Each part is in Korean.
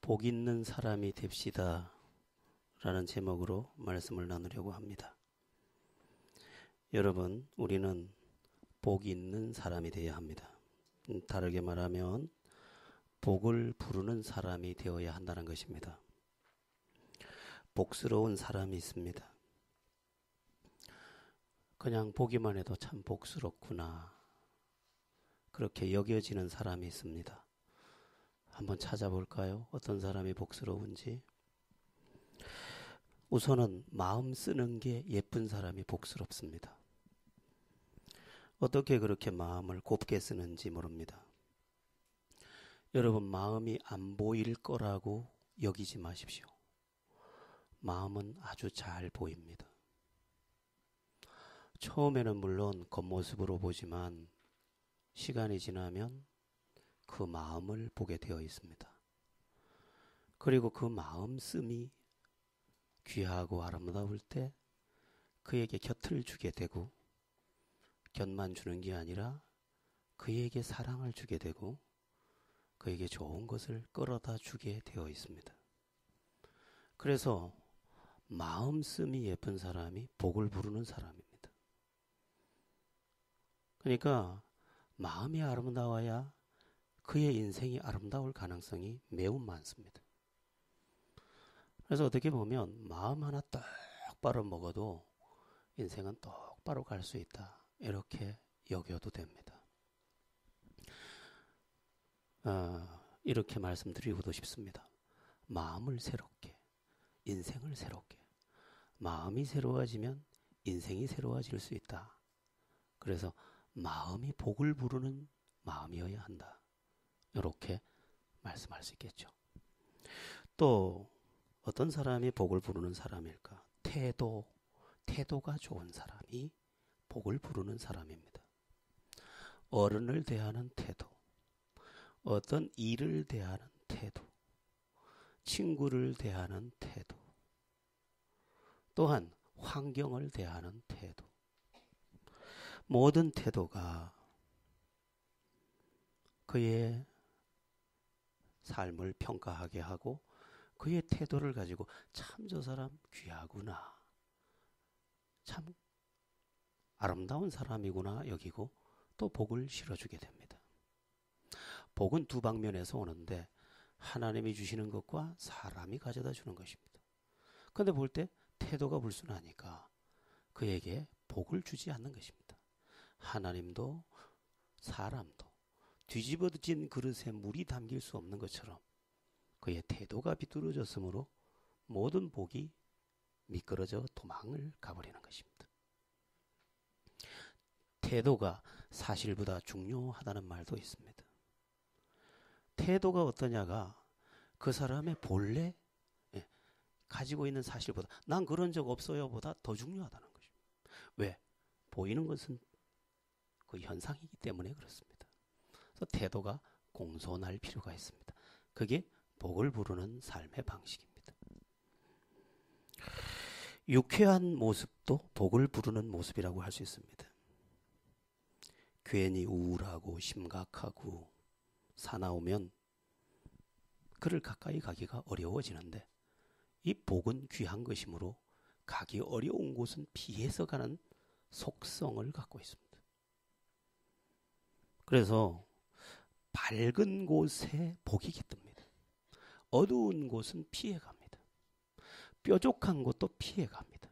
복 있는 사람이 됩시다 라는 제목으로 말씀을 나누려고 합니다. 여러분, 우리는 복 있는 사람이 되어야 합니다. 다르게 말하면 복을 부르는 사람이 되어야 한다는 것입니다. 복스러운 사람이 있습니다. 그냥 보기만 해도 참 복스럽구나, 그렇게 여겨지는 사람이 있습니다. 한번 찾아볼까요? 어떤 사람이 복스러운지. 우선은 마음 쓰는 게 예쁜 사람이 복스럽습니다. 어떻게 그렇게 마음을 곱게 쓰는지 모릅니다. 여러분, 마음이 안 보일 거라고 여기지 마십시오. 마음은 아주 잘 보입니다. 처음에는 물론 겉모습으로 보지만 시간이 지나면 그 마음을 보게 되어 있습니다. 그리고 그 마음씀이 귀하고 아름다울 때 그에게 곁을 주게 되고, 곁만 주는 게 아니라 그에게 사랑을 주게 되고 그에게 좋은 것을 끌어다 주게 되어 있습니다. 그래서 마음씀이 예쁜 사람이 복을 부르는 사람입니다. 그러니까 마음이 아름다워야 그의 인생이 아름다울 가능성이 매우 많습니다. 그래서 어떻게 보면 마음 하나 똑바로 먹어도 인생은 똑바로 갈 수 있다, 이렇게 여겨도 됩니다. 이렇게 말씀드리고도 싶습니다. 마음을 새롭게, 인생을 새롭게. 마음이 새로워지면 인생이 새로워질 수 있다. 그래서 마음이 복을 부르는 마음이어야 한다, 이렇게 말씀할 수 있겠죠. 또 어떤 사람이 복을 부르는 사람일까? 태도가 좋은 사람이 복을 부르는 사람입니다. 어른을 대하는 태도, 어떤 일을 대하는 태도, 친구를 대하는 태도, 또한 환경을 대하는 태도, 모든 태도가 그의 삶을 평가하게 하고 그의 태도를 가지고 참 저 사람 귀하구나, 참 아름다운 사람이구나 여기고 또 복을 실어주게 됩니다. 복은 두 방면에서 오는데 하나님이 주시는 것과 사람이 가져다 주는 것입니다. 그런데 볼 때 태도가 불순하니까 그에게 복을 주지 않는 것입니다. 하나님도 사람도 뒤집어진 그릇에 물이 담길 수 없는 것처럼 그의 태도가 비뚤어졌으므로 모든 복이 미끄러져 도망을 가버리는 것입니다. 태도가 사실보다 중요하다는 말도 있습니다. 태도가 어떠냐가 그 사람의 본래 가지고 있는 사실보다, 난 그런 적 없어요 보다 더 중요하다는 것입니다. 왜? 보이는 것은 그 현상이기 때문에 그렇습니다. 그래서 태도가 공손할 필요가 있습니다. 그게 복을 부르는 삶의 방식입니다. 유쾌한 모습도 복을 부르는 모습이라고 할 수 있습니다. 괜히 우울하고 심각하고 사나우면 그를 가까이 가기가 어려워지는데, 이 복은 귀한 것이므로 가기 어려운 곳은 피해서 가는 속성을 갖고 있습니다. 그래서 밝은 곳에 복이 깃듭니다. 어두운 곳은 피해갑니다. 뾰족한 곳도 피해갑니다.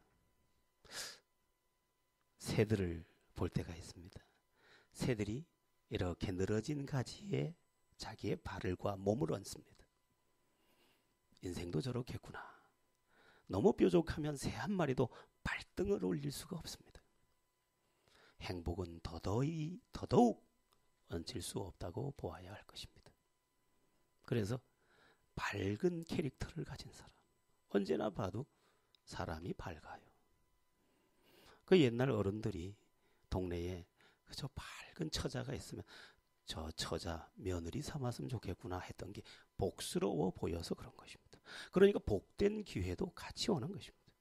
새들을 볼 때가 있습니다. 새들이 이렇게 늘어진 가지에 자기의 발과 몸을 얹습니다. 인생도 저렇겠구나. 너무 뾰족하면 새 한 마리도 발등을 올릴 수가 없습니다. 행복은 더더욱 얹힐 수 없다고 보아야 할 것입니다. 그래서 밝은 캐릭터를 가진 사람, 언제나 봐도 사람이 밝아요. 그 옛날 어른들이 동네에 그저 밝은 처자가 있으면 저 처자 며느리 삼았으면 좋겠구나 했던 게 복스러워 보여서 그런 것입니다. 그러니까 복된 기회도 같이 오는 것입니다.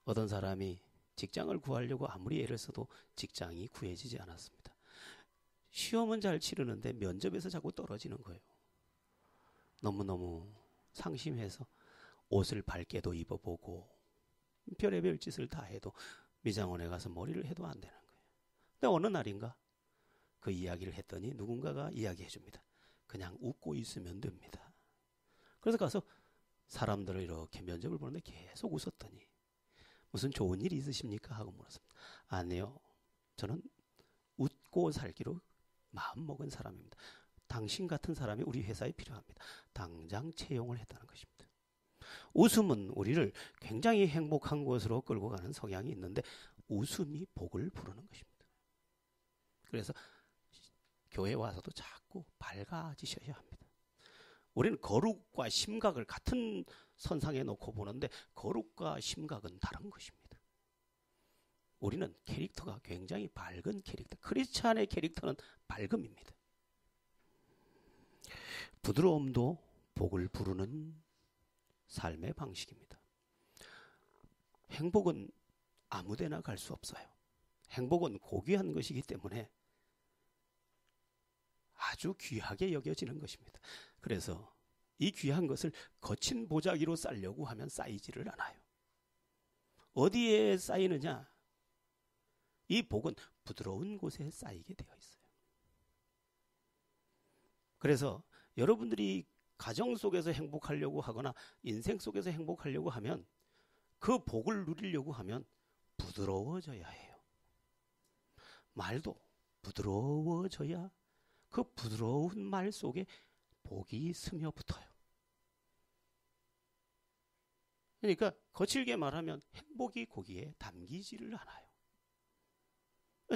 어떤 사람이 직장을 구하려고 아무리 애를 써도 직장이 구해지지 않았습니다. 시험은 잘 치르는데 면접에서 자꾸 떨어지는 거예요. 너무너무 상심해서 옷을 밝게도 입어보고 별의별 짓을 다 해도 미장원에 가서 머리를 해도 안 되는 거예요. 근데 어느 날인가 그 이야기를 했더니 누군가가 이야기해 줍니다. 그냥 웃고 있으면 됩니다. 그래서 가서 사람들을 이렇게 면접을 보는데 계속 웃었더니 무슨 좋은 일이 있으십니까? 하고 물었습니다. 아니요. 저는 웃고 살기로 마음먹은 사람입니다. 당신 같은 사람이 우리 회사에 필요합니다. 당장 채용을 했다는 것입니다. 웃음은 우리를 굉장히 행복한 곳으로 끌고 가는 성향이 있는데 웃음이 복을 부르는 것입니다. 그래서 교회 와서도 자꾸 밝아지셔야 합니다. 우리는 거룩과 심각을 같은 선상에 놓고 보는데 거룩과 심각은 다른 것입니다. 우리는 캐릭터가 굉장히 밝은 캐릭터, 크리스찬의 캐릭터는 밝음입니다. 부드러움도 복을 부르는 삶의 방식입니다. 행복은 아무데나 갈 수 없어요. 행복은 고귀한 것이기 때문에 아주 귀하게 여겨지는 것입니다. 그래서 이 귀한 것을 거친 보자기로 쌓려고 하면 쌓이지를 않아요. 어디에 쌓이느냐? 이 복은 부드러운 곳에 쌓이게 되어 있어요. 그래서 여러분들이 가정 속에서 행복하려고 하거나 인생 속에서 행복하려고 하면 그 복을 누리려고 하면 부드러워져야 해요. 말도 부드러워져야 그 부드러운 말 속에 복이 스며붙어요. 그러니까 거칠게 말하면 행복이 거기에 담기지를 않아요.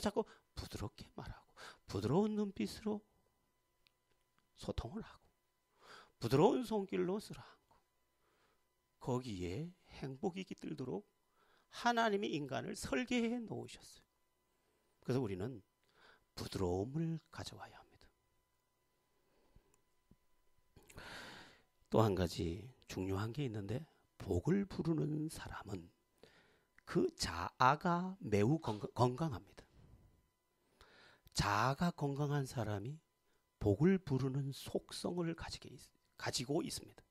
자꾸 부드럽게 말하고 부드러운 눈빛으로 소통을 하고 부드러운 손길로 쓰라하고 거기에 행복이 깃들도록 하나님이 인간을 설계해 놓으셨어요. 그래서 우리는 부드러움을 가져와야 합니다. 또 한 가지 중요한 게 있는데 복을 부르는 사람은 그 자아가 매우 건강합니다. 자아가 건강한 사람이 복을 부르는 속성을 가지고 있습니다.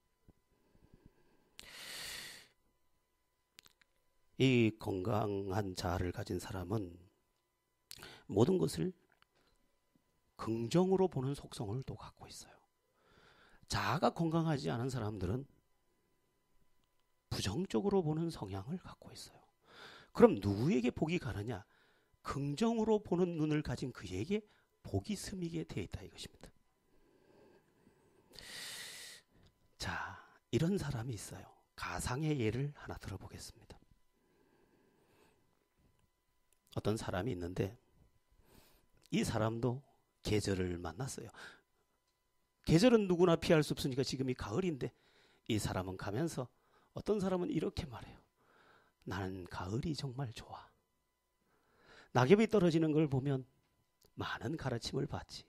이 건강한 자아를 가진 사람은 모든 것을 긍정으로 보는 속성을 또 갖고 있어요. 자아가 건강하지 않은 사람들은 부정적으로 보는 성향을 갖고 있어요. 그럼 누구에게 복이 가느냐? 긍정으로 보는 눈을 가진 그에게 복이 스미게 되어 있다 이것입니다. 자, 이런 사람이 있어요. 가상의 예를 하나 들어보겠습니다. 어떤 사람이 있는데 이 사람도 계절을 만났어요. 계절은 누구나 피할 수 없으니까 지금이 가을인데 이 사람은 가면서 어떤 사람은 이렇게 말해요. 나는 가을이 정말 좋아. 낙엽이 떨어지는 걸 보면 많은 가르침을 받지.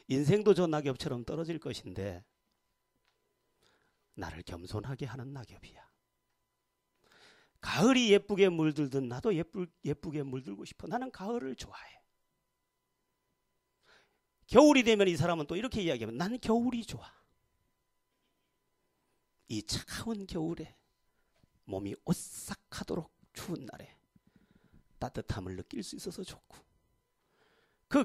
인생도 저 낙엽처럼 떨어질 것인데 나를 겸손하게 하는 낙엽이야. 가을이 예쁘게 물들든 나도 예쁘게 물들고 싶어. 나는 가을을 좋아해. 겨울이 되면 이 사람은 또 이렇게 이야기하면 나는 겨울이 좋아. 이 차가운 겨울에 몸이 오싹하도록 추운 날에 따뜻함을 느낄 수 있어서 좋고 그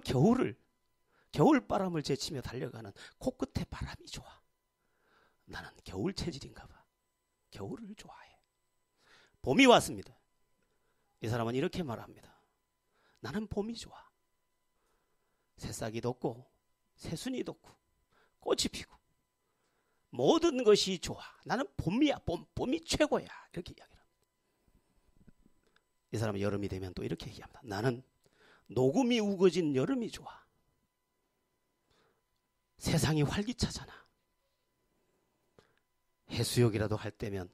겨울바람을 제치며 달려가는 코끝의 바람이 좋아. 나는 겨울 체질인가 봐. 겨울을 좋아해. 봄이 왔습니다. 이 사람은 이렇게 말합니다. 나는 봄이 좋아. 새싹이 돋고 새순이 돋고 꽃이 피고 모든 것이 좋아. 나는 봄이야. 봄이 최고야. 이렇게 이야기를 합니다. 이 사람은 여름이 되면 또 이렇게 얘기합니다. 나는 녹음이 우거진 여름이 좋아. 세상이 활기차잖아. 해수욕이라도 할 때면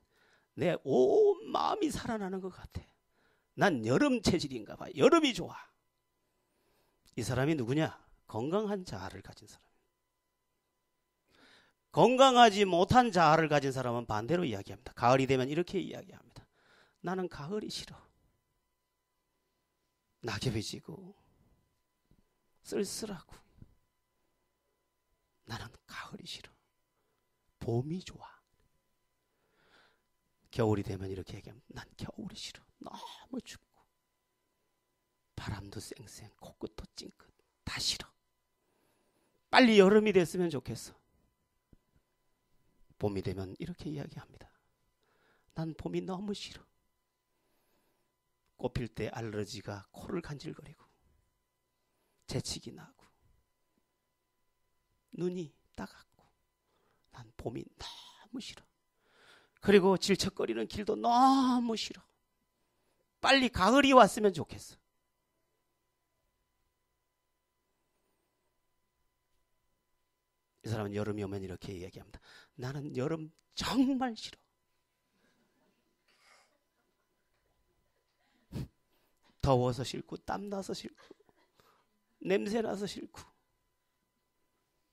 내 온 마음이 살아나는 것 같아. 난 여름 체질인가 봐. 여름이 좋아. 이 사람이 누구냐? 건강한 자아를 가진 사람. 건강하지 못한 자아를 가진 사람은 반대로 이야기합니다. 가을이 되면 이렇게 이야기합니다. 나는 가을이 싫어. 낙엽이 지고 쓸쓸하고 나는 가을이 싫어. 봄이 좋아. 겨울이 되면 이렇게 얘기하면 난 겨울이 싫어. 너무 춥고 바람도 쌩쌩 코끝도 찡긋 다 싫어. 빨리 여름이 됐으면 좋겠어. 봄이 되면 이렇게 이야기합니다. 난 봄이 너무 싫어. 꽃필 때 알러지가 코를 간질거리고 재채기 나고 눈이 따갑고 난 봄이 너무 싫어. 그리고 질척거리는 길도 너무 싫어. 빨리 가을이 왔으면 좋겠어. 이 사람은 여름이 오면 이렇게 얘기합니다. 나는 여름 정말 싫어. 더워서 싫고 땀나서 싫고 냄새나서 싫고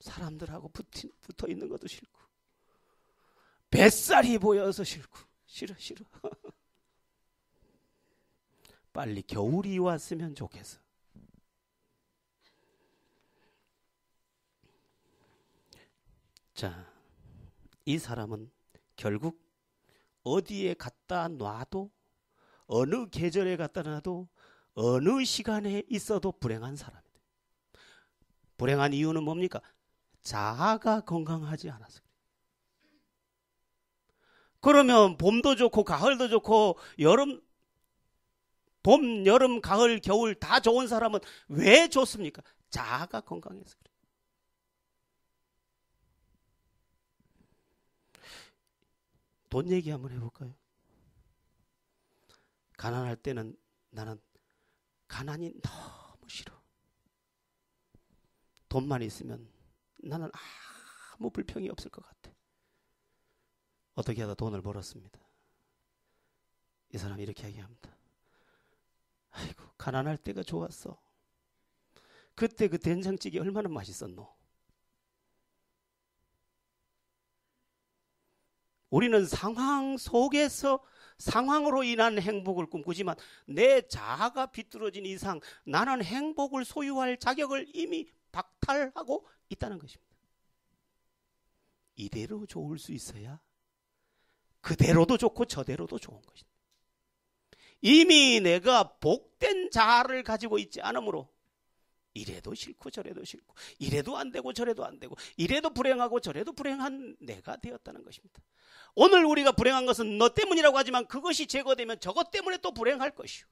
사람들하고 붙어 있는 것도 싫고 뱃살이 보여서 싫고 싫어. 빨리 겨울이 왔으면 좋겠어. 자, 이 사람은 결국 어디에 갖다 놔도 어느 계절에 갖다 놔도 어느 시간에 있어도 불행한 사람이다. 불행한 이유는 뭡니까? 자아가 건강하지 않아서. 그러면 봄도 좋고 가을도 좋고 봄, 여름, 가을, 겨울 다 좋은 사람은 왜 좋습니까? 자아가 건강해서 그래요. 돈 얘기 한번 해볼까요? 가난할 때는 나는 가난이 너무 싫어. 돈만 있으면 나는 아무 불평이 없을 것 같아. 어떻게 하다 돈을 벌었습니다. 이 사람이 이렇게 얘기합니다. 아이고 가난할 때가 좋았어. 그때 그 된장찌개 얼마나 맛있었노. 우리는 상황 속에서 상황으로 인한 행복을 꿈꾸지만 내 자아가 비뚤어진 이상 나는 행복을 소유할 자격을 이미 박탈하고 있다는 것입니다. 이대로 좋을 수 있어야 그대로도 좋고 저대로도 좋은 것입니다. 이미 내가 복된 자아를 가지고 있지 않으므로 이래도 싫고 저래도 싫고 이래도 안 되고 저래도 안 되고 이래도 불행하고 저래도 불행한 내가 되었다는 것입니다. 오늘 우리가 불행한 것은 너 때문이라고 하지만 그것이 제거되면 저것 때문에 또 불행할 것이요.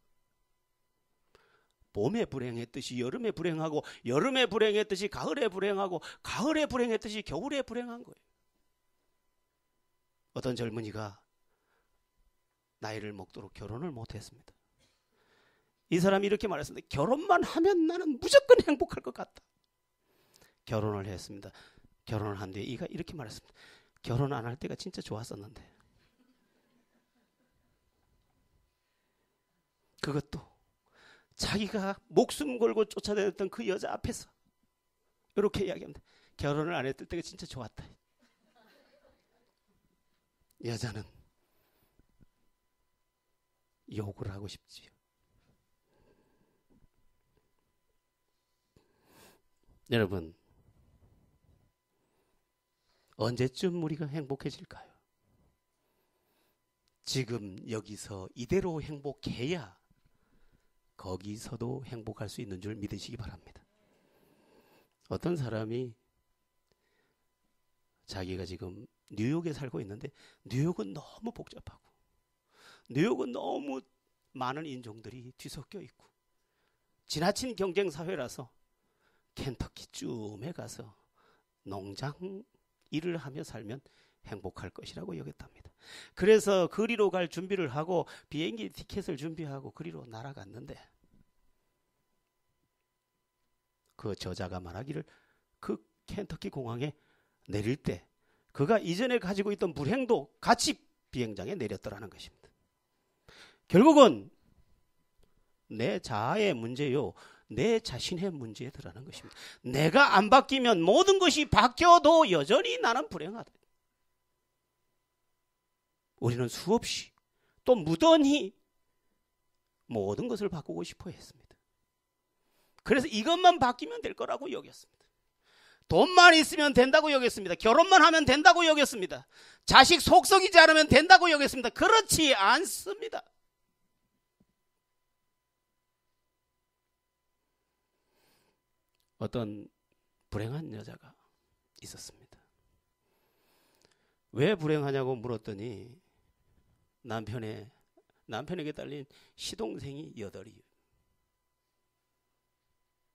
봄에 불행했듯이 여름에 불행하고 여름에 불행했듯이 가을에 불행하고 가을에 불행했듯이 겨울에 불행한 거예요. 어떤 젊은이가 나이를 먹도록 결혼을 못했습니다. 이 사람이 이렇게 말했습니다. 결혼만 하면 나는 무조건 행복할 것 같다. 결혼을 했습니다. 결혼을 한 뒤에 이가 이렇게 말했습니다. 결혼 안 할 때가 진짜 좋았었는데 그것도 자기가 목숨 걸고 쫓아다녔던 그 여자 앞에서 이렇게 이야기합니다. 결혼을 안 했을 때가 진짜 좋았다. 여자는 욕을 하고 싶지요. 여러분, 언제쯤 우리가 행복해질까요? 지금 여기서 이대로 행복해야 거기서도 행복할 수 있는 줄 믿으시기 바랍니다. 어떤 사람이 자기가 지금 뉴욕에 살고 있는데 뉴욕은 너무 복잡하고 뉴욕은 너무 많은 인종들이 뒤섞여 있고 지나친 경쟁 사회라서 켄터키쯤에 가서 농장 일을 하며 살면 행복할 것이라고 여겼답니다. 그래서 그리로 갈 준비를 하고 비행기 티켓을 준비하고 그리로 날아갔는데 그 저자가 말하기를 그 켄터키 공항에 내릴 때 그가 이전에 가지고 있던 불행도 같이 비행장에 내렸더라는 것입니다. 결국은 내 자아의 문제요, 내 자신의 문제더라는 것입니다. 내가 안 바뀌면 모든 것이 바뀌어도 여전히 나는 불행하다. 우리는 수없이 또 무던히 모든 것을 바꾸고 싶어 했습니다. 그래서 이것만 바뀌면 될 거라고 여겼습니다. 돈만 있으면 된다고 여겼습니다. 결혼만 하면 된다고 여겼습니다. 자식 속썩이지 않으면 된다고 여겼습니다. 그렇지 않습니다. 어떤 불행한 여자가 있었습니다. 왜 불행하냐고 물었더니 남편에게 딸린 시동생이 8이에요.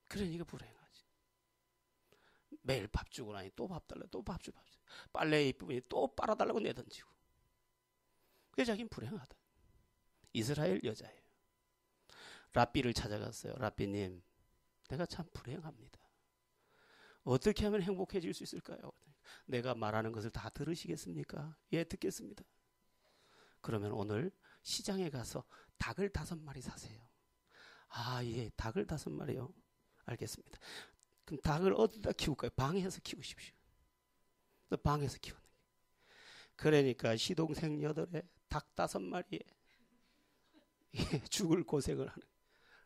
그러니까 불행하지. 매일 밥 주고 나니 또 밥 달라, 또 밥 주, 밥 주. 빨래 이쁘니 또 빨아달라고 내던지고. 그래서 자기는 불행하다. 이스라엘 여자예요. 랍비를 찾아갔어요. 랍비님, 내가 참 불행합니다. 어떻게 하면 행복해질 수 있을까요? 내가 말하는 것을 다 들으시겠습니까? 예, 듣겠습니다. 그러면 오늘 시장에 가서 닭을 5마리 사세요. 아, 예, 닭을 5마리요. 알겠습니다. 그럼 닭을 어디다 키울까요? 방에서 키우십시오. 방에서 키우는 게. 그러니까 시동생 8에 닭 5마리에 죽을 고생을 하는.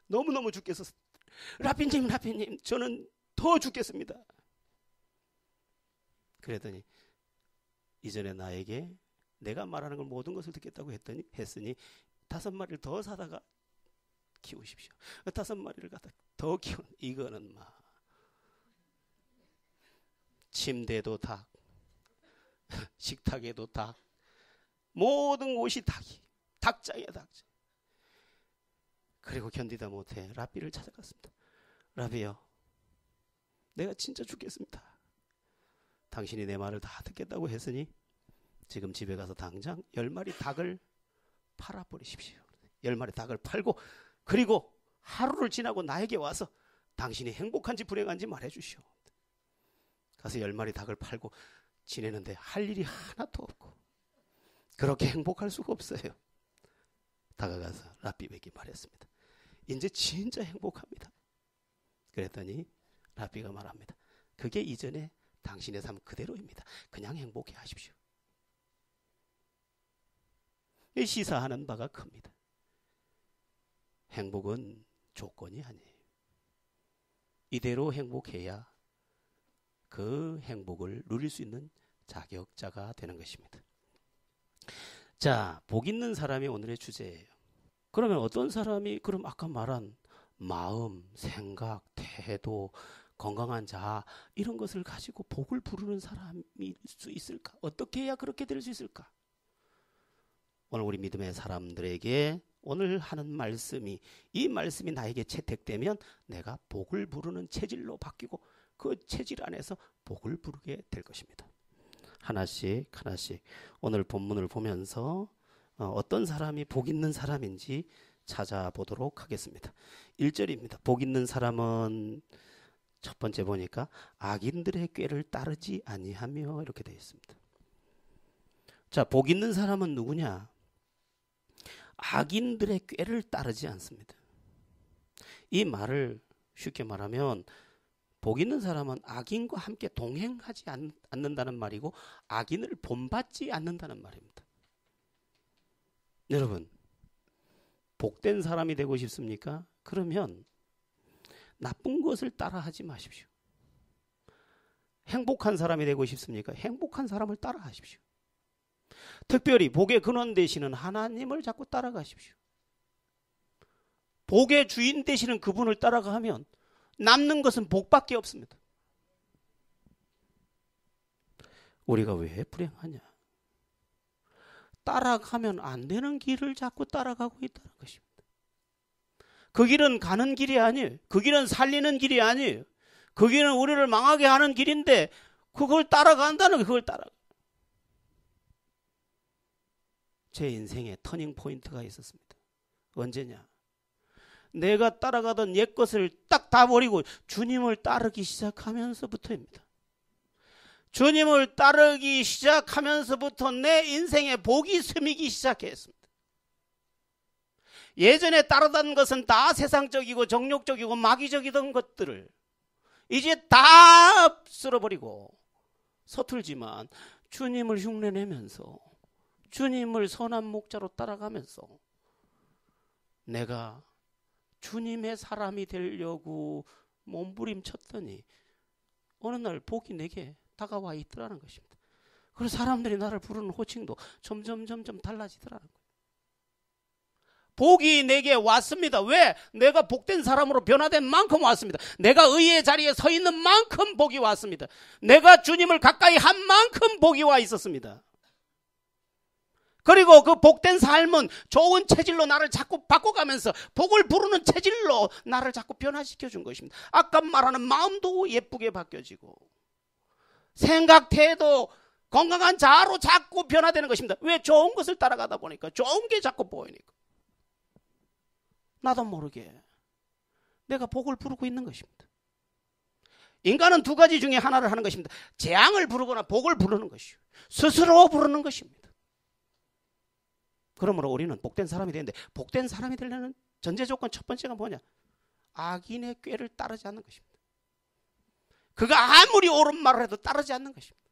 너무너무 죽겠어. 라피님, 저는 더 죽겠습니다. 그랬더니 이전에 나에게 내가 말하는 걸 모든 것을 듣겠다고 했으니 5마리를 더 사다가 키우십시오. 5마리를 갖다 더 키우는. 이거는 막 침대도 닭, 식탁에도 닭, 모든 곳이 닭이. 닭장이야, 닭장. 그리고 견디다 못해 랍비를 찾아갔습니다. 랍비요, 내가 진짜 죽겠습니다. 당신이 내 말을 다 듣겠다고 했으니 지금 집에 가서 당장 10마리 닭을 팔아버리십시오. 10마리 닭을 팔고 그리고 하루를 지나고 나에게 와서 당신이 행복한지 불행한지 말해주시오. 가서 10마리 닭을 팔고 지내는데 할 일이 하나도 없고 그렇게 행복할 수가 없어요. 다가가서 랍비에게 말했습니다. 이제 진짜 행복합니다. 그랬더니 랍비가 말합니다. 그게 이전에 당신의 삶 그대로입니다. 그냥 행복해 하십시오. 시사하는 바가 큽니다. 행복은 조건이 아니에요. 이대로 행복해야 그 행복을 누릴 수 있는 자격자가 되는 것입니다. 자, 복 있는 사람이 오늘의 주제예요. 그러면 어떤 사람이 그럼 아까 말한 마음, 생각, 태도, 건강한 자아 이런 것을 가지고 복을 부르는 사람일 수 있을까? 어떻게 해야 그렇게 될 수 있을까? 오늘 우리 믿음의 사람들에게 오늘 하는 말씀이 이 말씀이 나에게 채택되면 내가 복을 부르는 체질로 바뀌고 그 체질 안에서 복을 부르게 될 것입니다. 하나씩 오늘 본문을 보면서 어떤 사람이 복 있는 사람인지 찾아보도록 하겠습니다. 1절입니다. 복 있는 사람은 첫 번째 보니까 악인들의 꾀를 따르지 아니하며 이렇게 되어 있습니다. 자, 복 있는 사람은 누구냐? 악인들의 꾀를 따르지 않습니다. 이 말을 쉽게 말하면 복 있는 사람은 악인과 함께 동행하지 않는다는 말이고 악인을 본받지 않는다는 말입니다. 여러분, 복된 사람이 되고 싶습니까? 그러면 나쁜 것을 따라하지 마십시오. 행복한 사람이 되고 싶습니까? 행복한 사람을 따라하십시오. 특별히 복의 근원 되시는 하나님을 자꾸 따라가십시오. 복의 주인 되시는 그분을 따라가면 남는 것은 복밖에 없습니다. 우리가 왜 불행하냐? 따라가면 안 되는 길을 자꾸 따라가고 있다는 것입니다. 그 길은 가는 길이 아니에요. 그 길은 살리는 길이 아니에요. 그 길은 우리를 망하게 하는 길인데 그걸 따라간다는 거예요. 그걸 따라가. 제 인생에 터닝 포인트가 있었습니다. 언제냐? 내가 따라가던 옛 것을 딱 다 버리고 주님을 따르기 시작하면서부터입니다. 주님을 따르기 시작하면서부터 내 인생에 복이 스미기 시작했습니다. 예전에 따르던 것은 다 세상적이고 정욕적이고 마귀적이던 것들을 이제 다 쓸어버리고 서툴지만 주님을 흉내내면서 주님을 선한 목자로 따라가면서 내가 주님의 사람이 되려고 몸부림쳤더니 어느 날 복이 내게 다가와 있더라는 것입니다. 그래서 사람들이 나를 부르는 호칭도 점점 달라지더라는 거예요. 복이 내게 왔습니다. 왜? 내가 복된 사람으로 변화된 만큼 왔습니다. 내가 의의 자리에 서 있는 만큼 복이 왔습니다. 내가 주님을 가까이 한 만큼 복이 와 있었습니다. 그리고 그 복된 삶은 좋은 체질로 나를 자꾸 바꿔가면서 복을 부르는 체질로 나를 자꾸 변화시켜 준 것입니다. 아까 말하는 마음도 예쁘게 바뀌어지고 생각, 태도, 건강한 자아로 자꾸 변화되는 것입니다. 왜? 좋은 것을 따라가다 보니까, 좋은 게 자꾸 보이니까. 나도 모르게 내가 복을 부르고 있는 것입니다. 인간은 두 가지 중에 하나를 하는 것입니다. 재앙을 부르거나 복을 부르는 것이요, 스스로 부르는 것입니다. 그러므로 우리는 복된 사람이 되는데, 복된 사람이 되려는 전제 조건 첫 번째가 뭐냐? 악인의 꾀를 따르지 않는 것입니다. 그가 아무리 옳은 말을 해도 따르지 않는 것입니다.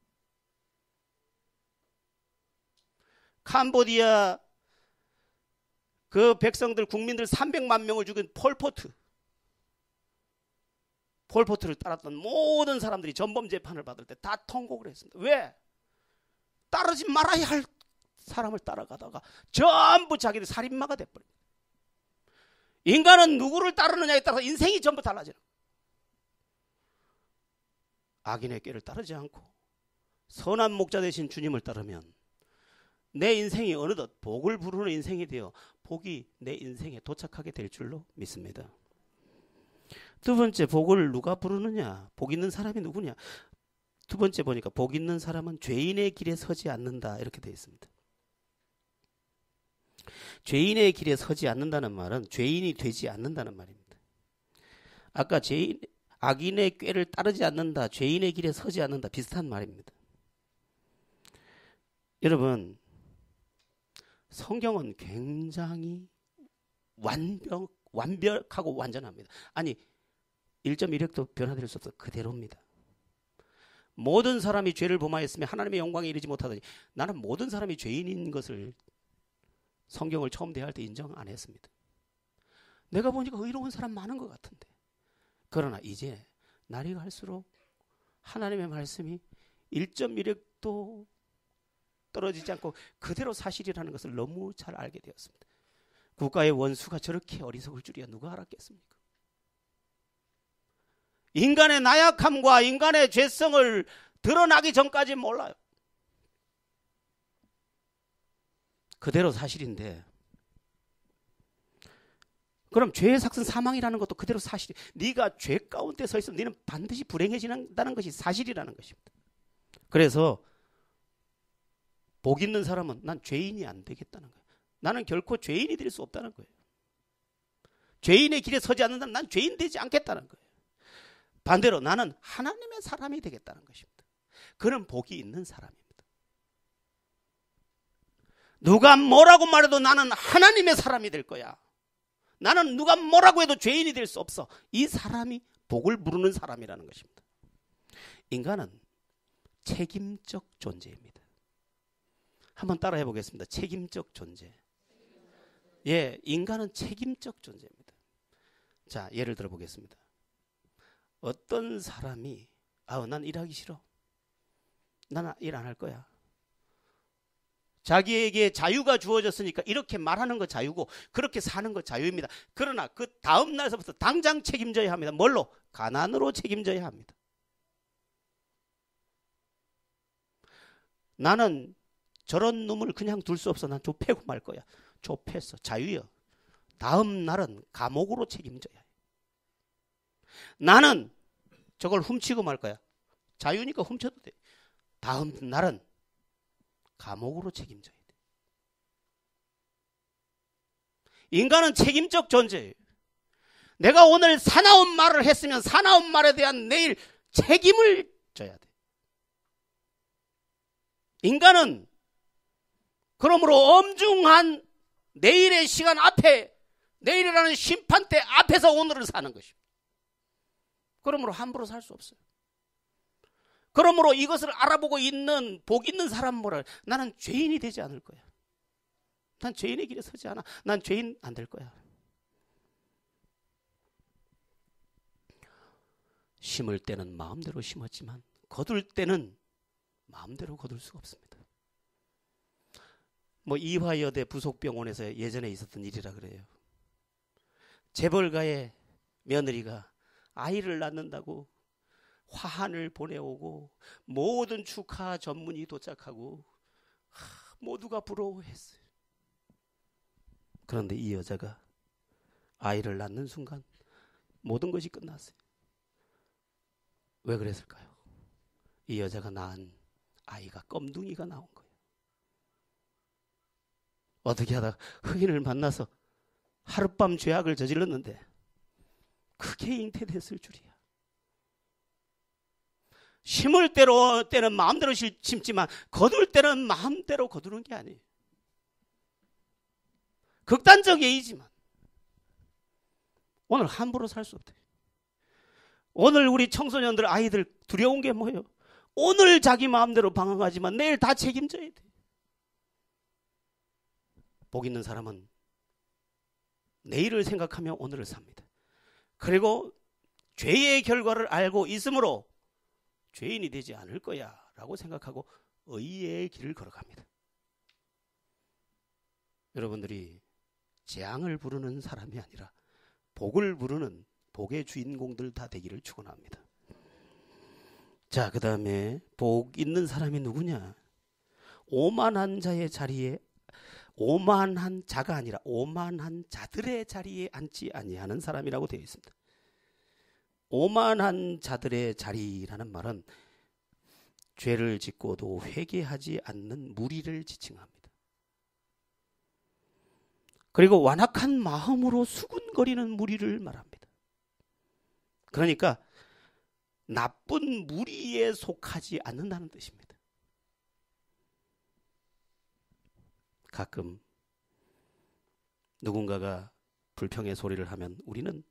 캄보디아 그 백성들, 국민들 300만 명을 죽인 폴포트를 따랐던 모든 사람들이 전범 재판을 받을 때 다 통곡을 했습니다. 왜? 따르지 말아야 할 사람을 따라가다가 전부 자기들 살인마가 돼버립니다. 인간은 누구를 따르느냐에 따라서 인생이 전부 달라져요. 악인의 꾀를 따르지 않고 선한 목자 되신 주님을 따르면 내 인생이 어느덧 복을 부르는 인생이 되어 복이 내 인생에 도착하게 될 줄로 믿습니다. 두 번째, 복을 누가 부르느냐? 복 있는 사람이 누구냐? 두 번째 보니까 복 있는 사람은 죄인의 길에 서지 않는다, 이렇게 되어 있습니다. 죄인의 길에 서지 않는다는 말은 죄인이 되지 않는다는 말입니다. 아까 악인의 꾀를 따르지 않는다, 죄인의 길에 서지 않는다, 비슷한 말입니다. 여러분, 성경은 굉장히 완벽하고 완전합니다. 아니, 1.1획도 변화될 수 없어. 그대로입니다. 모든 사람이 죄를 범하였으며 하나님의 영광에 이르지 못하더니, 나는 모든 사람이 죄인인 것을 성경을 처음 대할 때 인정 안 했습니다. 내가 보니까 의로운 사람 많은 것 같은데. 그러나 이제 날이 갈수록 하나님의 말씀이 1.1획도 떨어지지 않고 그대로 사실이라는 것을 너무 잘 알게 되었습니다. 국가의 원수가 저렇게 어리석을 줄이야 누가 알았겠습니까? 인간의 나약함과 인간의 죄성을 드러나기 전까지 몰라요. 그대로 사실인데, 그럼 죄의 삭은 사망이라는 것도 그대로 사실이. 네가 죄 가운데 서 있으면 너는 반드시 불행해진다는 것이 사실이라는 것입니다. 그래서 복 있는 사람은 난 죄인이 안 되겠다는 거예요. 나는 결코 죄인이 될 수 없다는 거예요. 죄인의 길에 서지 않는다면 난 죄인 되지 않겠다는 거예요. 반대로 나는 하나님의 사람이 되겠다는 것입니다. 그는 복이 있는 사람입니다. 누가 뭐라고 말해도 나는 하나님의 사람이 될 거야. 나는 누가 뭐라고 해도 죄인이 될 수 없어. 이 사람이 복을 부르는 사람이라는 것입니다. 인간은 책임적 존재입니다. 한번 따라해 보겠습니다. 책임적 존재. 예, 인간은 책임적 존재입니다. 자, 예를 들어 보겠습니다. 어떤 사람이 난 일하기 싫어. 나는 일 안 할 거야. 자기에게 자유가 주어졌으니까 이렇게 말하는 거 자유고 그렇게 사는 거 자유입니다. 그러나 그 다음 날서부터 당장 책임져야 합니다. 뭘로? 가난으로 책임져야 합니다. 나는 저런 놈을 그냥 둘 수 없어. 난 좁혀고 말 거야. 좁혔어. 자유여. 다음 날은 감옥으로 책임져야 해. 나는 저걸 훔치고 말 거야. 자유니까 훔쳐도 돼. 다음 날은 감옥으로 책임져야 돼. 인간은 책임적 존재예요. 내가 오늘 사나운 말을 했으면 사나운 말에 대한 내일 책임을 져야 돼. 인간은 그러므로 엄중한 내일의 시간 앞에, 내일이라는 심판대 앞에서 오늘을 사는 것입니다. 그러므로 함부로 살 수 없어요. 그러므로 이것을 알아보고 있는 복 있는 사람 뭐라, 나는 죄인이 되지 않을 거야. 난 죄인의 길에 서지 않아. 난 죄인 안 될 거야. 심을 때는 마음대로 심었지만 거둘 때는 마음대로 거둘 수가 없습니다. 뭐 이화여대 부속병원에서 예전에 있었던 일이라 그래요. 재벌가의 며느리가 아이를 낳는다고 화환을 보내오고 모든 축하 전문이 도착하고 모두가 부러워했어요. 그런데 이 여자가 아이를 낳는 순간 모든 것이 끝났어요. 왜 그랬을까요? 이 여자가 낳은 아이가 껌둥이가 나온 거예요. 어떻게 하다가 흑인을 만나서 하룻밤 죄악을 저질렀는데 크게 잉태됐을 줄이야. 심을 때는 마음대로 심지만 거둘 때는 마음대로 거두는 게 아니에요. 극단적 예이지만 오늘 함부로 살 수 없대요. 오늘 우리 청소년들 아이들 두려운 게 뭐예요? 오늘 자기 마음대로 방황하지만 내일 다 책임져야 돼. 복 있는 사람은 내일을 생각하며 오늘을 삽니다. 그리고 죄의 결과를 알고 있으므로 죄인이 되지 않을 거야 라고 생각하고 의의 길을 걸어갑니다. 여러분들이 재앙을 부르는 사람이 아니라 복을 부르는 복의 주인공들 다 되기를 축원합니다. 자, 그 다음에 복 있는 사람이 누구냐? 오만한 자의 자리에, 오만한 자가 아니라 오만한 자들의 자리에 앉지 아니하는 사람이라고 되어 있습니다. 오만한 자들의 자리라는 말은 죄를 짓고도 회개하지 않는 무리를 지칭합니다. 그리고 완악한 마음으로 수군거리는 무리를 말합니다. 그러니까 나쁜 무리에 속하지 않는다는 뜻입니다. 가끔 누군가가 불평의 소리를 하면 우리는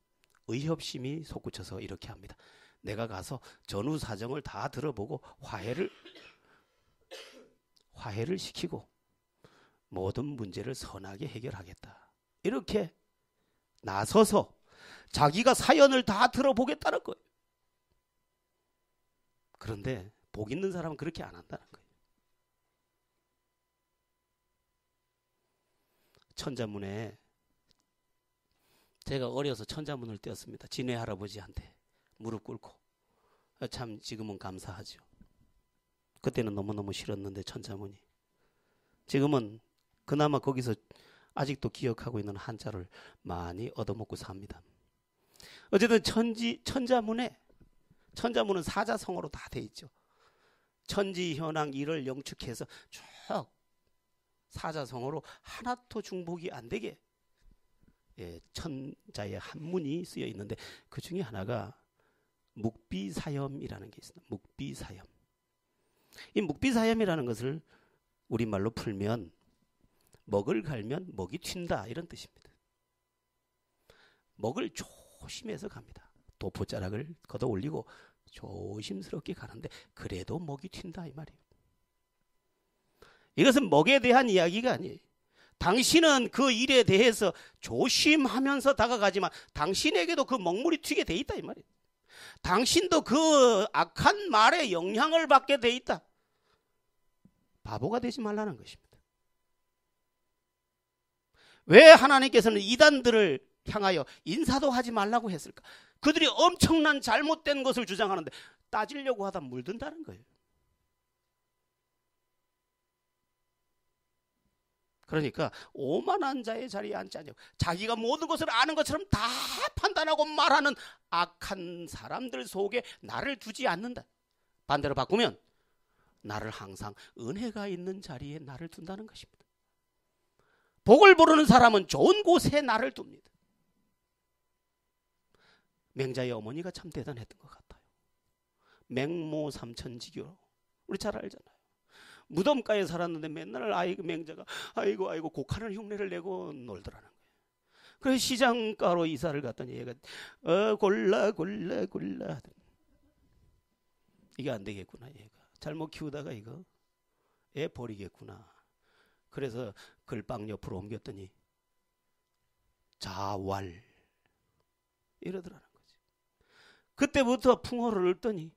의협심이 솟구쳐서 이렇게 합니다. 내가 가서 전후 사정을 다 들어보고 화해를 시키고 모든 문제를 선하게 해결하겠다. 이렇게 나서서 자기가 사연을 다 들어보겠다는 거예요. 그런데 복 있는 사람은 그렇게 안 한다는 거예요. 천자문에 제가 어려서 천자문을 떼었습니다. 진해 할아버지한테 무릎 꿇고. 참 지금은 감사하죠. 그때는 너무너무 싫었는데 천자문이. 지금은 그나마 거기서 아직도 기억하고 있는 한자를 많이 얻어먹고 삽니다. 어쨌든 천자문은 사자성어로 다 돼 있죠. 천지, 현황, 일을 영축해서 쭉 사자성어로 하나도 중복이 안 되게 천자의 한문이 쓰여 있는데 그 중에 하나가 묵비사염이라는 게 있습니다. 묵비사염. 이 묵비사염이라는 것을 우리말로 풀면 먹을 갈면 먹이 튄다 이런 뜻입니다. 먹을 조심해서 갑니다. 도포자락을 걷어 올리고 조심스럽게 가는데 그래도 먹이 튄다 이 말이에요. 이것은 먹에 대한 이야기가 아니에요. 당신은 그 일에 대해서 조심하면서 다가가지만 당신에게도 그 먹물이 튀게 돼 있다 이 말이에요. 당신도 그 악한 말에 영향을 받게 돼 있다. 바보가 되지 말라는 것입니다. 왜 하나님께서는 이단들을 향하여 인사도 하지 말라고 했을까? 그들이 엄청난 잘못된 것을 주장하는데 따지려고 하다 물든다는 거예요. 그러니까 오만한 자의 자리에 앉지 않냐고. 자기가 모든 것을 아는 것처럼 다 판단하고 말하는 악한 사람들 속에 나를 두지 않는다. 반대로 바꾸면 나를 항상 은혜가 있는 자리에 나를 둔다는 것입니다. 복을 부르는 사람은 좋은 곳에 나를 둡니다. 맹자의 어머니가 참 대단했던 것 같아요. 맹모 삼천지교 우리 잘 알잖아요. 무덤가에 살았는데 맨날 맹자가 아이고 곡하는 흉내를 내고 놀더라는 거예요. 그래서 시장가로 이사를 갔더니 얘가 골라 이게 안 되겠구나. 얘가 잘못 키우다가 이거 애 버리겠구나. 그래서 글방 옆으로 옮겼더니 자왈 이러더라는 거지. 그때부터 풍어를 읊더니,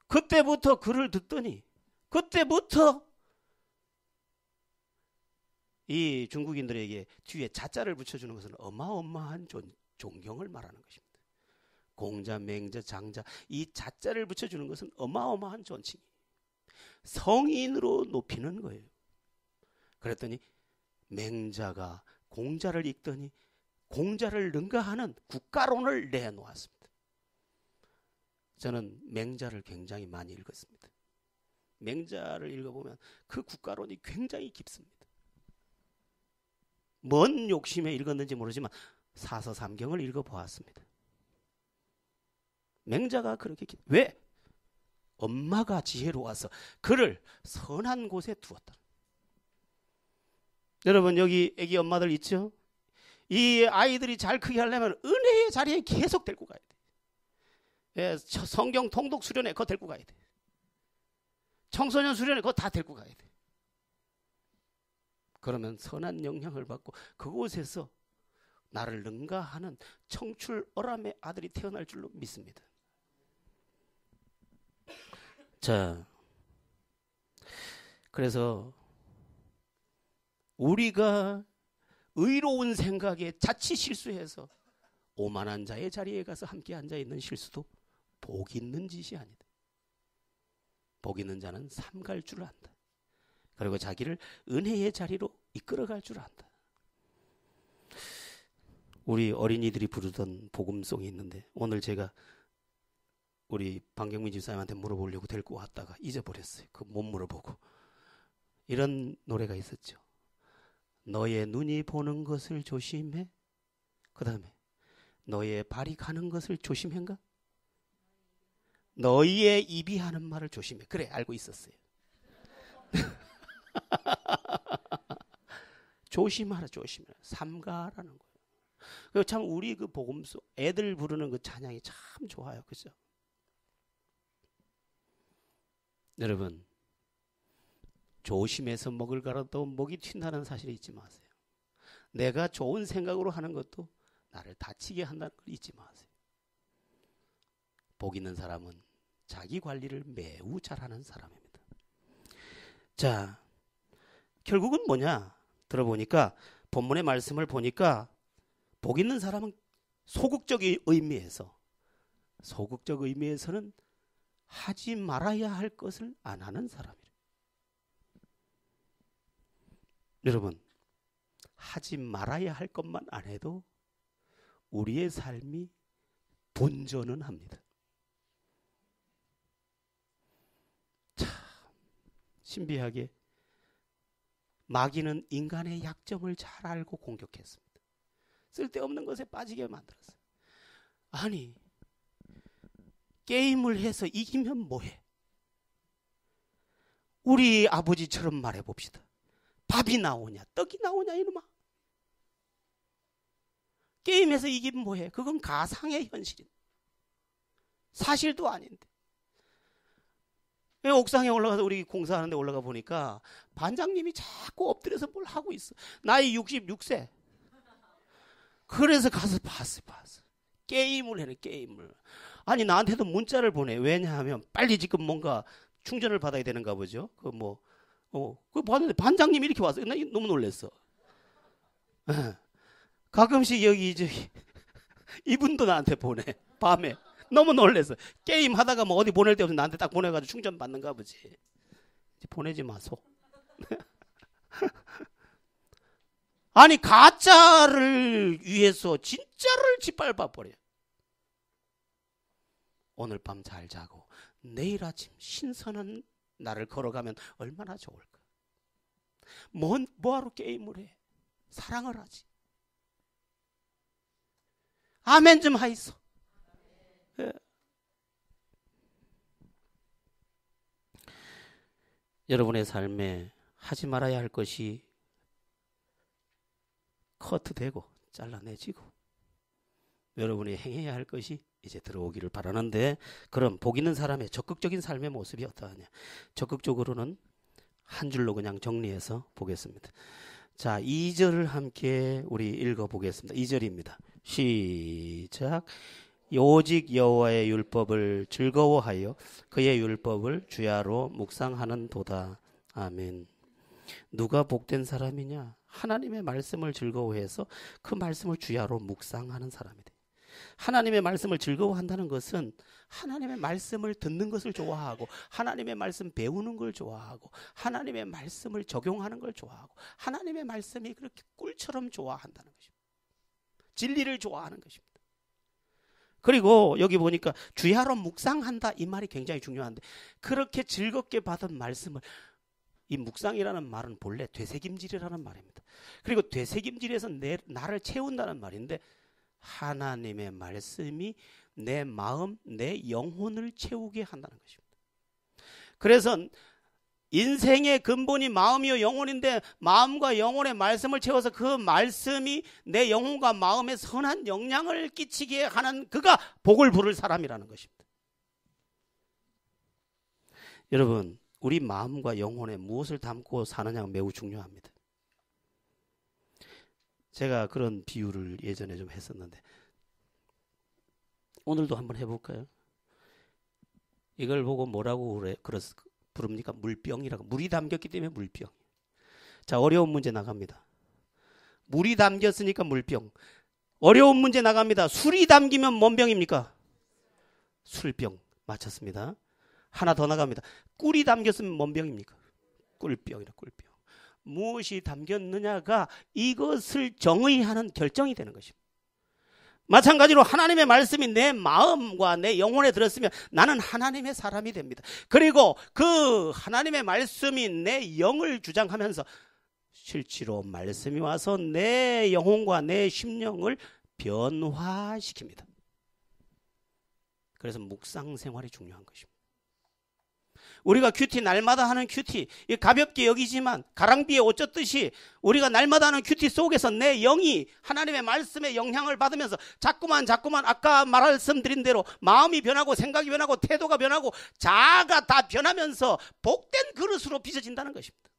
그때부터 글을 듣더니, 그때부터 이 중국인들에게 뒤에 자자를 붙여주는 것은 어마어마한 존경을 말하는 것입니다. 공자, 맹자, 장자, 이 자자를 붙여주는 것은 어마어마한 존칭이 성인으로 높이는 거예요. 그랬더니 맹자가 공자를 읽더니 공자를 능가하는 국가론을 내놓았습니다. 저는 맹자를 굉장히 많이 읽었습니다. 맹자를 읽어보면 그 국가론이 굉장히 깊습니다. 뭔 욕심에 읽었는지 모르지만 사서삼경을 읽어보았습니다. 맹자가 그렇게 왜? 엄마가 지혜로워서 그를 선한 곳에 두었다. 여러분 여기 애기 엄마들 있죠? 이 아이들이 잘 크게 하려면 은혜의 자리에 계속 데리고 가야 돼. 예, 성경 통독 수련회 그거 데리고 가야 돼. 청소년 수련회 그거 다 데리고 가야 돼. 그러면 선한 영향을 받고 그곳에서 나를 능가하는 청출어람의 아들이 태어날 줄로 믿습니다. 자, 그래서 우리가 의로운 생각에 자칫 실수해서 오만한 자의 자리에 가서 함께 앉아있는 실수도 복 있는 짓이 아니다. 복 있는 자는 삼갈 줄 안다. 그리고 자기를 은혜의 자리로 이끌어갈 줄 안다. 우리 어린이들이 부르던 복음송이 있는데 오늘 제가 우리 방경민 집사님한테 물어보려고 데리고 왔다가 잊어버렸어요. 그 못 물어보고. 이런 노래가 있었죠. 너의 눈이 보는 것을 조심해. 그 다음에 너의 발이 가는 것을 조심해인가? 너희의 입이 하는 말을 조심해. 그래 알고 있었어요. 조심하라 조심하라. 삼가라는 거예요. 그리고 참 우리 그 복음송 애들 부르는 그 찬양이 참 좋아요. 그죠? 여러분 조심해서 먹을 가라도 목이 튄다는 사실을 잊지 마세요. 내가 좋은 생각으로 하는 것도 나를 다치게 한다는 걸 잊지 마세요. 복 있는 사람은 자기 관리를 매우 잘하는 사람입니다. 자, 결국은 뭐냐? 들어보니까 본문의 말씀을 보니까 복 있는 사람은 소극적 의미에서는 하지 말아야 할 것을 안 하는 사람이래요. 여러분, 하지 말아야 할 것만 안 해도 우리의 삶이 본전은 합니다. 참 신비하게 마귀는 인간의 약점을 잘 알고 공격했습니다. 쓸데없는 것에 빠지게 만들었어요. 아니, 게임을 해서 이기면 뭐해? 우리 아버지처럼 말해봅시다. 밥이 나오냐 떡이 나오냐 이놈아. 게임에서 이기면 뭐해? 그건 가상의 현실인데 사실도 아닌데. 옥상에 올라가서 우리 공사하는데 올라가 보니까 반장님이 자꾸 엎드려서 뭘 하고 있어. 나이 66세. 그래서 가서 봤어. 게임을 해네, 게임을. 아니, 나한테도 문자를 보내. 왜냐하면 빨리 지금 뭔가 충전을 받아야 되는가 보죠. 그거 봤는데 반장님이 이렇게 왔어요. 나 너무 놀랐어. 가끔씩 여기 이분도 나한테 보내. 밤에. 너무 놀랐어. 게임 하다가 뭐 어디 보낼 데 없어 나한테 딱 보내가지고 충전 받는가 보지. 이제 보내지 마소. 아니, 가짜를 위해서 진짜를 짓밟아 버려. 오늘 밤 잘 자고 내일 아침 신선한 날을 걸어가면 얼마나 좋을까. 뭐하러 게임을 해? 사랑을 하지. 아멘 좀 하이소. 예. 여러분의 삶에 하지 말아야 할 것이 커트되고 잘라내지고 여러분이 행해야 할 것이 이제 들어오기를 바라는데, 그럼 복 있는 사람의 적극적인 삶의 모습이 어떠하냐? 적극적으로는 한 줄로 그냥 정리해서 보겠습니다. 자, 2절을 함께 우리 읽어보겠습니다. 2절입니다. 시작. 오직 여호와의 율법을 즐거워하여 그의 율법을 주야로 묵상하는 도다. 아멘. 누가 복된 사람이냐? 하나님의 말씀을 즐거워해서 그 말씀을 주야로 묵상하는 사람이다. 하나님의 말씀을 즐거워한다는 것은 하나님의 말씀을 듣는 것을 좋아하고 하나님의 말씀 배우는 걸 좋아하고 하나님의 말씀을 적용하는 걸 좋아하고 하나님의 말씀이 그렇게 꿀처럼 좋아한다는 것입니다. 진리를 좋아하는 것입니다. 그리고 여기 보니까 주야로 묵상한다 이 말이 굉장히 중요한데 그렇게 즐겁게 받은 말씀을 이 묵상이라는 말은 본래 되새김질이라는 말입니다. 그리고 되새김질에서 나를 채운다는 말인데 하나님의 말씀이 내 마음, 내 영혼을 채우게 한다는 것입니다. 그래서 인생의 근본이 마음이요 영혼인데 마음과 영혼의 말씀을 채워서 그 말씀이 내 영혼과 마음에 선한 영향을 끼치게 하는 그가 복을 부를 사람이라는 것입니다. 여러분, 우리 마음과 영혼에 무엇을 담고 사느냐가 매우 중요합니다. 제가 그런 비유를 예전에 좀 했었는데 오늘도 한번 해볼까요? 이걸 보고 뭐라고 부릅니까? 물병이라고. 물이 담겼기 때문에 물병. 자, 어려운 문제 나갑니다. 물이 담겼으니까 물병. 어려운 문제 나갑니다. 술이 담기면 뭔 병입니까? 술병. 맞췄습니다. 하나 더 나갑니다. 꿀이 담겼으면 뭔 병입니까? 꿀병이라 꿀병. 무엇이 담겼느냐가 이것을 정의하는 결정이 되는 것입니다. 마찬가지로 하나님의 말씀이 내 마음과 내 영혼에 들었으면 나는 하나님의 사람이 됩니다. 그리고 그 하나님의 말씀이 내 영을 주장하면서 실제로 말씀이 와서 내 영혼과 내 심령을 변화시킵니다. 그래서 묵상 생활이 중요한 것입니다. 우리가 큐티 날마다 하는 큐티 가볍게 여기지만 가랑비에 옷 젖듯이 우리가 날마다 하는 큐티 속에서 내 영이 하나님의 말씀의 영향을 받으면서 자꾸만 아까 말씀드린 대로 마음이 변하고 생각이 변하고 태도가 변하고 자아가 다 변하면서 복된 그릇으로 빚어진다는 것입니다.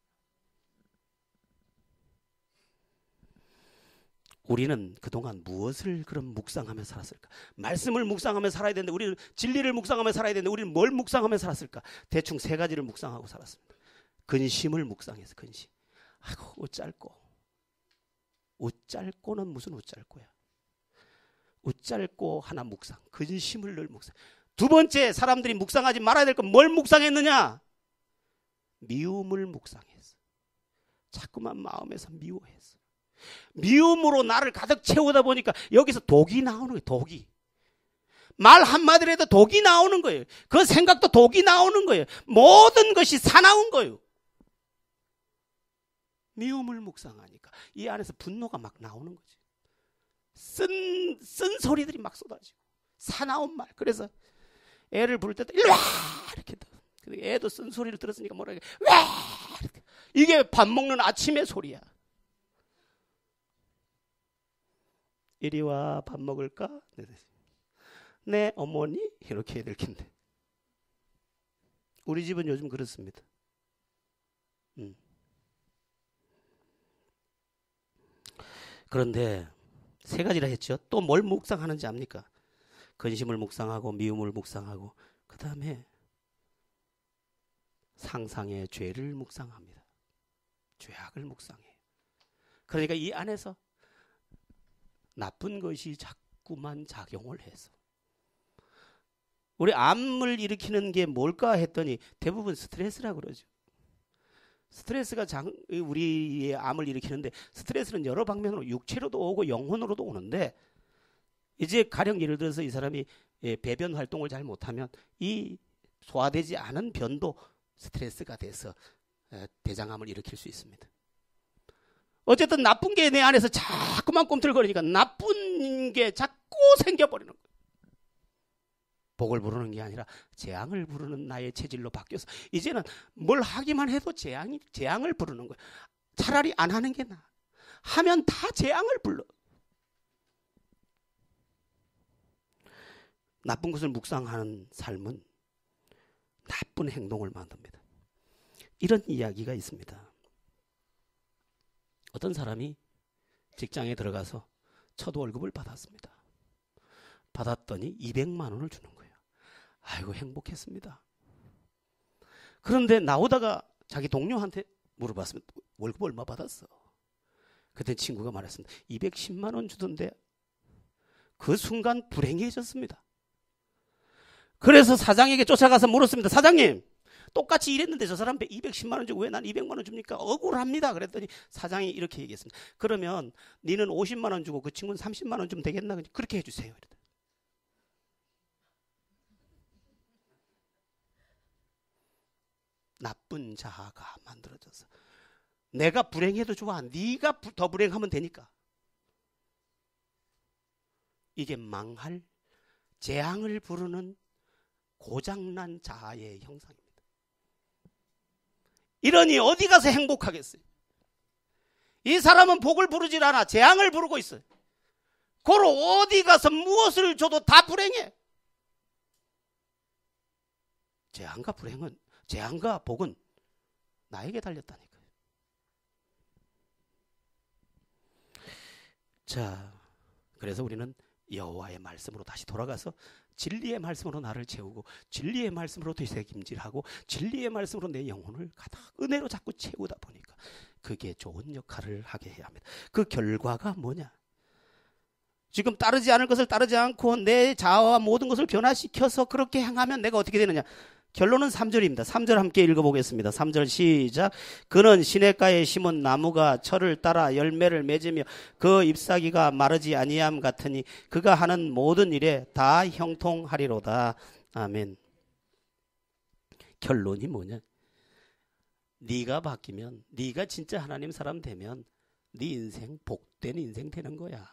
우리는 그동안 무엇을 그럼 묵상하며 살았을까? 말씀을 묵상하며 살아야 되는데 우리는 진리를 묵상하며 살아야 되는데 우리는 뭘 묵상하며 살았을까? 대충 세 가지를 묵상하고 살았습니다. 근심을 묵상해서 근심. 아이고 웃짧고. 웃짧고는 무슨 웃짧고야. 웃짧고 하나 묵상. 근심을 늘 묵상. 두 번째 사람들이 묵상하지 말아야 될 건 뭘 묵상했느냐? 미움을 묵상했어. 자꾸만 마음에서 미워했어. 미움으로 나를 가득 채우다 보니까 여기서 독이 나오는 거예요. 독이. 말 한마디로 해도 독이 나오는 거예요. 그 생각도 독이 나오는 거예요. 모든 것이 사나운 거예요. 미움을 묵상하니까 이 안에서 분노가 막 나오는 거지. 쓴 소리들이 막 쏟아지고 사나운 말. 그래서 애를 부를 때도 일로 와 이렇게 애도 쓴 소리를 들었으니까 뭐라 그래. 와 이렇게. 이게 밥 먹는 아침의 소리야. 이리 와 밥 먹을까? 네 어머니 이렇게 해야 될 텐데 우리 집은 요즘 그렇습니다. 그런데 세 가지라 했죠. 또 뭘 묵상하는지 압니까? 근심을 묵상하고 미움을 묵상하고 그 다음에 상상의 죄를 묵상합니다. 죄악을 묵상해요. 그러니까 이 안에서 나쁜 것이 자꾸만 작용을 해서 우리 암을 일으키는 게 뭘까 했더니 대부분 스트레스라고 그러죠. 스트레스가 우리의 암을 일으키는데 스트레스는 여러 방면으로 육체로도 오고 영혼으로도 오는데 이제 가령 예를 들어서 이 사람이 배변 활동을 잘 못하면 이 소화되지 않은 변도 스트레스가 돼서 대장암을 일으킬 수 있습니다. 어쨌든 나쁜 게 내 안에서 자꾸만 꿈틀거리니까 나쁜 게 자꾸 생겨버리는 거예요. 복을 부르는 게 아니라 재앙을 부르는 나의 체질로 바뀌어서 이제는 뭘 하기만 해도 재앙을 부르는 거예요. 차라리 안 하는 게 나아. 하면 다 재앙을 불러. 나쁜 것을 묵상하는 삶은 나쁜 행동을 만듭니다. 이런 이야기가 있습니다. 어떤 사람이 직장에 들어가서 첫 월급을 받았습니다. 받았더니 200만 원을 주는 거예요. 아이고 행복했습니다. 그런데 나오다가 자기 동료한테 물어봤으면 월급 얼마 받았어? 그때 친구가 말했습니다. 210만 원 주던데. 그 순간 불행해졌습니다. 그래서 사장에게 쫓아가서 물었습니다. 사장님, 똑같이 일했는데 저 사람 210만 원 주고 왜 난 200만 원 줍니까? 억울합니다. 그랬더니 사장이 이렇게 얘기했습니다. 그러면 니는 50만 원 주고 그 친구는 30만 원 주면 되겠나? 그렇게 해주세요. 나쁜 자아가 만들어져서 내가 불행해도 좋아. 네가 더 불행하면 되니까. 이게 망할 재앙을 부르는 고장난 자아의 형상입니다. 이러니 어디 가서 행복하겠어요? 이 사람은 복을 부르질 않아. 재앙을 부르고 있어요. 고로 어디 가서 무엇을 줘도 다 불행해. 재앙과 복은 나에게 달렸다니까요. 자, 그래서 우리는 여호와의 말씀으로 다시 돌아가서 진리의 말씀으로 나를 채우고 진리의 말씀으로 되새김질하고 진리의 말씀으로 내 영혼을 가득 은혜로 자꾸 채우다 보니까 그게 좋은 역할을 하게 해야 합니다. 그 결과가 뭐냐? 지금 따르지 않을 것을 따르지 않고 내 자아와 모든 것을 변화시켜서 그렇게 행하면 내가 어떻게 되느냐? 결론은 3절입니다. 3절 함께 읽어보겠습니다. 3절 시작. 그는 시냇가에 심은 나무가 철을 따라 열매를 맺으며 그 잎사귀가 마르지 아니함 같으니 그가 하는 모든 일에 다 형통하리로다. 아멘. 결론이 뭐냐? 네가 바뀌면, 네가 진짜 하나님 사람 되면 네 인생 복된 인생 되는 거야.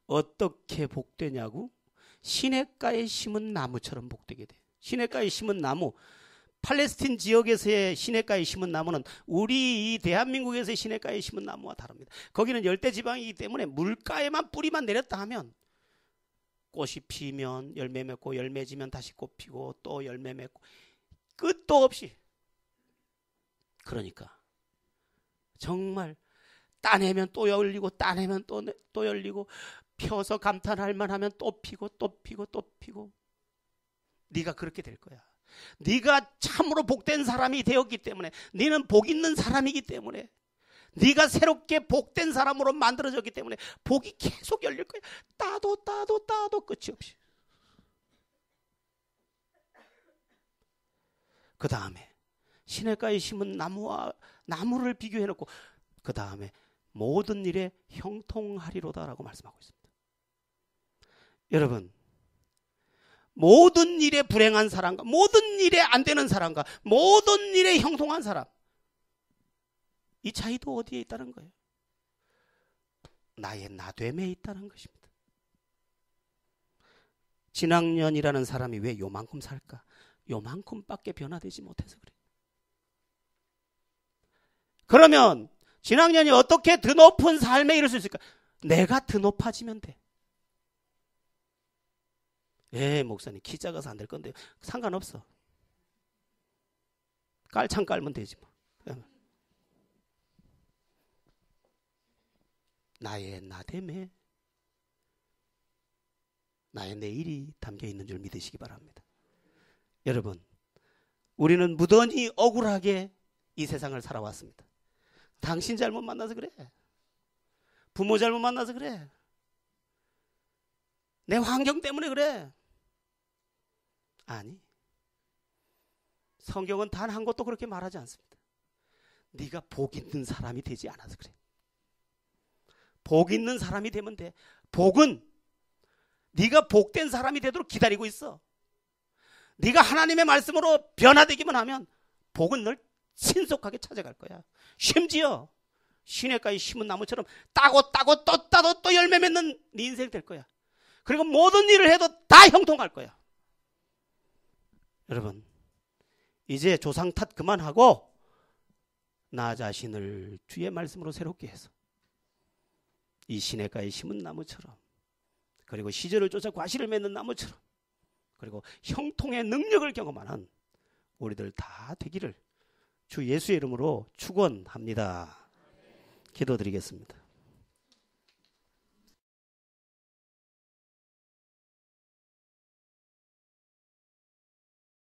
어떻게 복되냐고? 시냇가에 심은 나무처럼 복되게 돼. 시냇가에 심은 나무, 팔레스틴 지역에서의 시냇가에 심은 나무는 우리 이 대한민국에서의 시냇가에 심은 나무와 다릅니다. 거기는 열대지방이기 때문에 물가에만 뿌리만 내렸다 하면 꽃이 피면 열매 맺고 열매 지면 다시 꽃 피고 또 열매 맺고 끝도 없이. 그러니까 정말 따내면 또 열리고 따내면 또 열리고 펴서 감탄할 만하면 또 피고 또 피고 또 피고. 네가 그렇게 될 거야. 네가 참으로 복된 사람이 되었기 때문에, 네는 복 있는 사람이기 때문에, 네가 새롭게 복된 사람으로 만들어졌기 때문에 복이 계속 열릴 거야. 따도 끝이 없이. 그 다음에 시냇가에 심은 나무를 비교해놓고 그 다음에 모든 일에 형통하리로다라고 말씀하고 있습니다. 여러분, 모든 일에 불행한 사람과 모든 일에 안 되는 사람과 모든 일에 형통한 사람, 이 차이도 어디에 있다는 거예요? 나의 나됨에 있다는 것입니다. 진학년이라는 사람이 왜 요만큼 살까? 요만큼밖에 변화되지 못해서 그래. 그러면 진학년이 어떻게 더 높은 삶에 이룰 수 있을까? 내가 더 높아지면 돼. 목사님 키 작아서 안 될 건데 상관없어. 깔창 깔면 되지 뭐. 나의 나됨에 나의 내일이 담겨 있는 줄 믿으시기 바랍니다. 여러분, 우리는 무던히 억울하게 이 세상을 살아왔습니다. 당신 잘못 만나서 그래. 부모 잘못 만나서 그래. 내 환경 때문에 그래. 아니, 성경은 단 한 곳도 그렇게 말하지 않습니다. 네가 복 있는 사람이 되지 않아서 그래. 복 있는 사람이 되면 돼. 복은 네가 복된 사람이 되도록 기다리고 있어. 네가 하나님의 말씀으로 변화되기만 하면 복은 널 신속하게 찾아갈 거야. 심지어 시냇가에 심은 나무처럼 따고 또 따도 또 열매 맺는 네 인생 될 거야. 그리고 모든 일을 해도 다 형통할 거야. 여러분, 이제 조상 탓 그만하고 나 자신을 주의 말씀으로 새롭게 해서 이 시냇가에 심은 나무처럼, 그리고 시절을 쫓아 과실을 맺는 나무처럼, 그리고 형통의 능력을 경험하는 우리들 다 되기를 주 예수의 이름으로 축원합니다. 기도드리겠습니다.